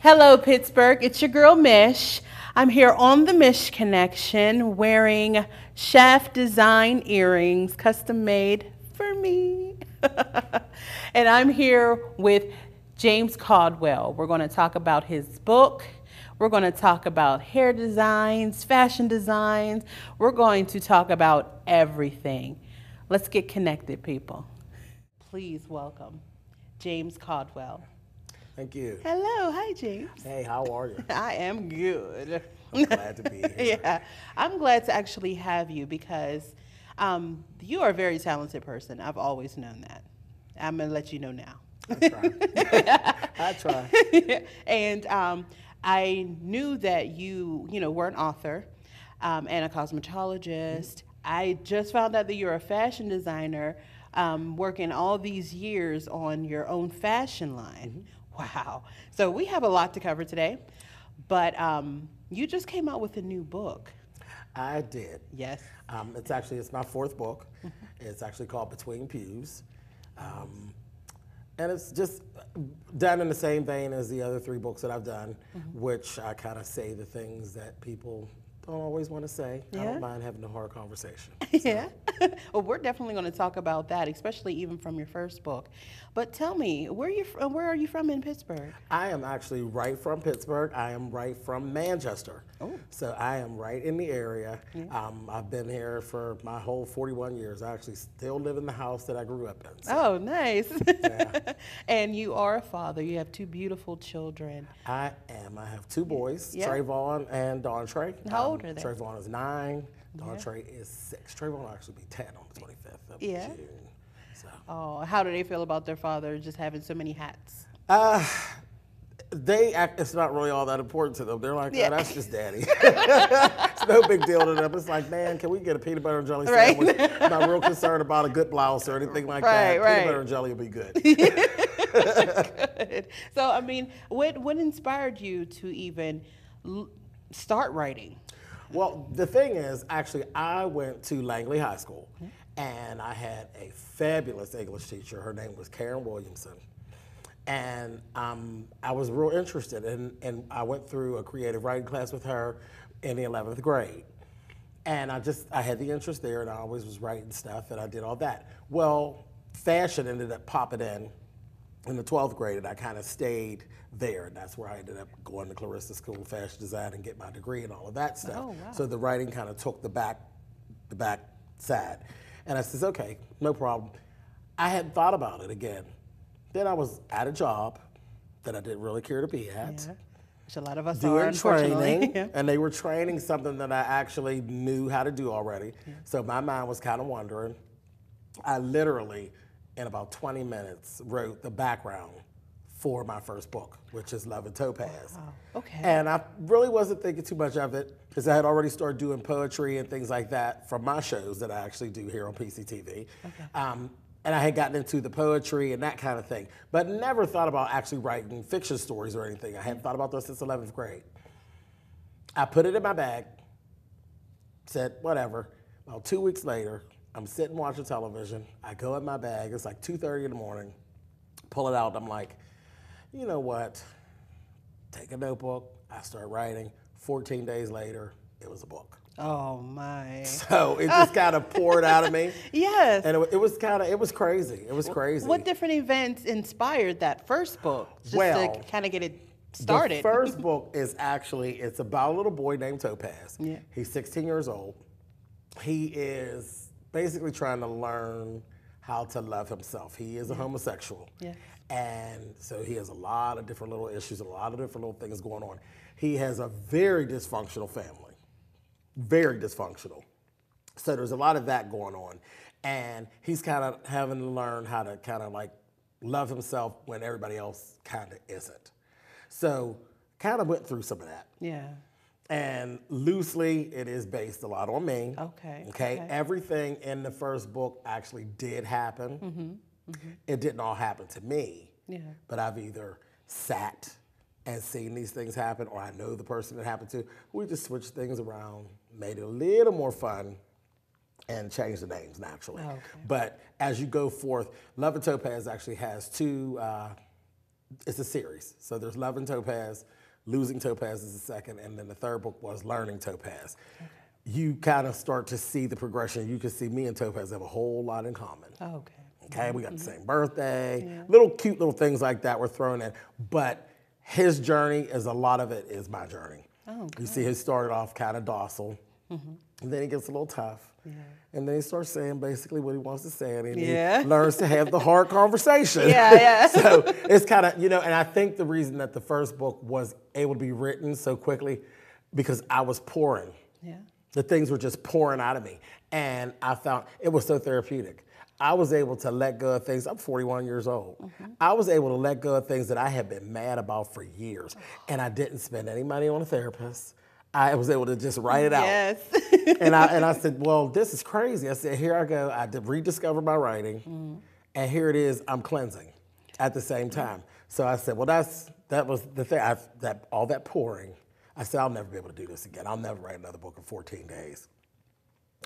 Hello, Pittsburgh. It's your girl, Mish. I'm here on the Mish Connection wearing chef design earrings, custom made for me. And I'm here with James Colwell. We're going to talk about his book. We're going to talk about hair designs, fashion designs. We're going to talk about everything. Let's get connected, people. Please welcome James Colwell. Thank you. Hello. Hi, James. Hey, how are you? I am good. I'm glad to be here. Yeah, I'm glad to actually have you because you are a very talented person. I've always known that. I'm going to let you know now. I try. I try. And I knew that you were an author and a cosmetologist. I just found out that you're a fashion designer working all these years on your own fashion line. Wow. So we have a lot to cover today, but you just came out with a new book. I did. Yes. It's my fourth book. It's actually called Between Pews. And it's just done in the same vein as the other three books that I've done, which I kind of say the things that people don't always want to say. Yeah. I don't mind having a hard conversation. Yeah. Well, we're definitely going to talk about that, especially even from your first book. But tell me, where are you from in Pittsburgh? I am actually right from Pittsburgh. I am right from Manchester. Oh. So I am right in the area. Yeah. I've been here for my whole 41 years. I actually still live in the house that I grew up in. So. Oh, nice. Yeah. And you are a father. You have two beautiful children. I am. I have two boys, Yeah. Trayvon and Dawn Trey. How old are they? Trayvon is 9. Dawn Yeah. Trey is 6. Trayvon will actually be 10 on the 25th of Yeah. June. So. Oh, how do they feel about their father just having so many hats? It's not really all that important to them. They're like, Yeah. oh, that's just daddy. It's no big deal to them. It's like, man, can we get a peanut butter and jelly Right. sandwich? I'm not real concerned about a good blouse or anything like that. Right. Peanut butter and jelly will be good. Good. So, I mean, what inspired you to even start writing? Well, the thing is, actually, I went to Langley High School, and I had a fabulous English teacher. Her name was Karen Williamson. And I was real interested, and I went through a creative writing class with her in the 11th grade. And I had the interest there, and I always was writing stuff, and I did all that. Well, fashion ended up popping in the 12th grade, and I kind of stayed there. And that's where I ended up going to Clarissa School of Fashion Design and get my degree and all of that stuff. Oh, wow. So the writing kind of took the back side. And I says, okay, no problem. I hadn't thought about it again. Then I was at a job that I didn't really care to be at. Yeah. Which a lot of us are, Doing unfortunately. training, Yeah. and they were training something that I actually knew how to do already. Yeah. So my mind was kind of wandering. I literally, in about 20 minutes, wrote the background for my first book, which is Love and Topaz. Wow. Okay. And I really wasn't thinking too much of it because I had already started doing poetry and things like that from my shows that I actually do here on PCTV. Okay. And I had gotten into the poetry and that kind of thing, but never thought about actually writing fiction stories or anything. I hadn't thought about this since 11th grade. I put it in my bag, said, whatever. About 2 weeks later, I'm sitting watching television. I go in my bag. It's like 2:30 in the morning. Pull it out. I'm like, you know what? Take a notebook. I start writing. 14 days later, it was a book. Oh my. So it just kind of poured out of me. Yes. And it was crazy. It was crazy. What different events inspired that first book? Just Well, to kind of get it started. The first book is it's about a little boy named Topaz. Yeah. He's 16 years old. He is basically trying to learn how to love himself. He is a homosexual. Yeah. And so he has a lot of different little issues, a lot of different little things going on. He has a very dysfunctional family. Very dysfunctional. So there's a lot of that going on. And he's kind of having to learn how to kind of like love himself when everybody else kind of isn't. So kind of went through some of that. Yeah. And loosely, it is based a lot on me. Okay. Everything in the first book actually did happen. It didn't all happen to me. Yeah. But I've either sat and seen these things happen, or I know the person that happened to. We just switched things around, made it a little more fun, and changed the names naturally. Okay. But as you go forth, Love and Topaz actually has two it's a series. So there's Love and Topaz, Losing Topaz is the second, and then the third book was Learning Topaz. Okay. You kind of start to see the progression. You can see me and Topaz have a whole lot in common. Oh, okay. Okay, we got the same birthday, little cute little things like that we're throwing in. But his journey is a lot of it is my journey. Oh, okay. You see, he started off kind of docile, and then he gets a little tough. Yeah. And then he starts saying basically what he wants to say, and he learns to have the hard conversation. Yeah. So it's kind of, you know, and I think the reason that the first book was able to be written so quickly because I was pouring. Yeah. The things were just pouring out of me. And I found it was so therapeutic. I was able to let go of things. I'm 41 years old. I was able to let go of things that I had been mad about for years. And I didn't spend any money on a therapist. I was able to just write it out. Yes. and I said, well, this is crazy. I said, here I go. I rediscovered my writing. And here it is. I'm cleansing at the same time. So I said, well, that was the thing. All that pouring. I said, I'll never be able to do this again. I'll never write another book in 14 days.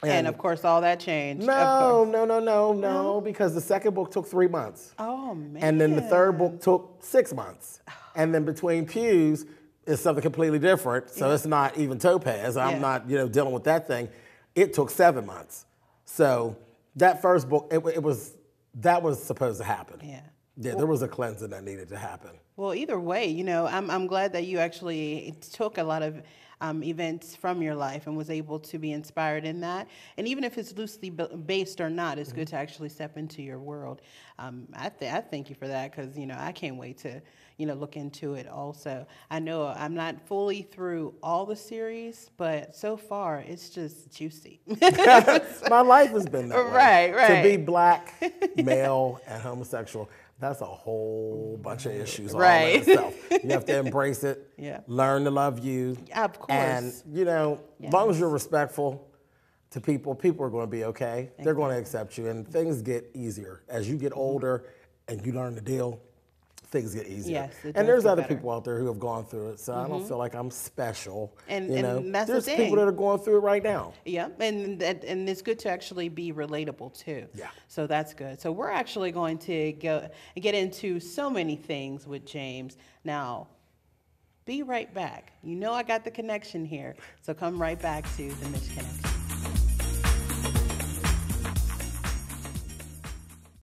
And of course, all that changed. No, because the second book took 3 months. Oh, man. And then the third book took 6 months. And then Between Pews is something completely different. So it's not even Topaz. I'm not, dealing with that thing. It took 7 months. So that first book, that was supposed to happen. Yeah. Yeah, there was a cleansing that needed to happen. Well, either way, I'm glad that you actually took a lot of events from your life and was able to be inspired in that. And even if it's loosely based or not, it's good to actually step into your world. I thank you for that because, I can't wait to, look into it also. I know I'm not fully through all the series, but so far it's just juicy. My life has been that way. Right. To be Black, male, and homosexual, that's a whole bunch of issues all in itself. You have to embrace it, learn to love you. Yeah, of course. And, as long as you're respectful to people, people are going to be okay. Exactly. They're going to accept you, and things get easier. As you get older and you learn to deal, things get easier. Yes, and there's other people out there who have gone through it, so I don't feel like I'm special. And that's there's the thing. People that are going through it right now. Yeah, and it's good to actually be relatable too. Yeah. So that's good. So we're actually going to get into so many things with James. Now, be right back. I got the connection here, so come right back to the Mish Connection.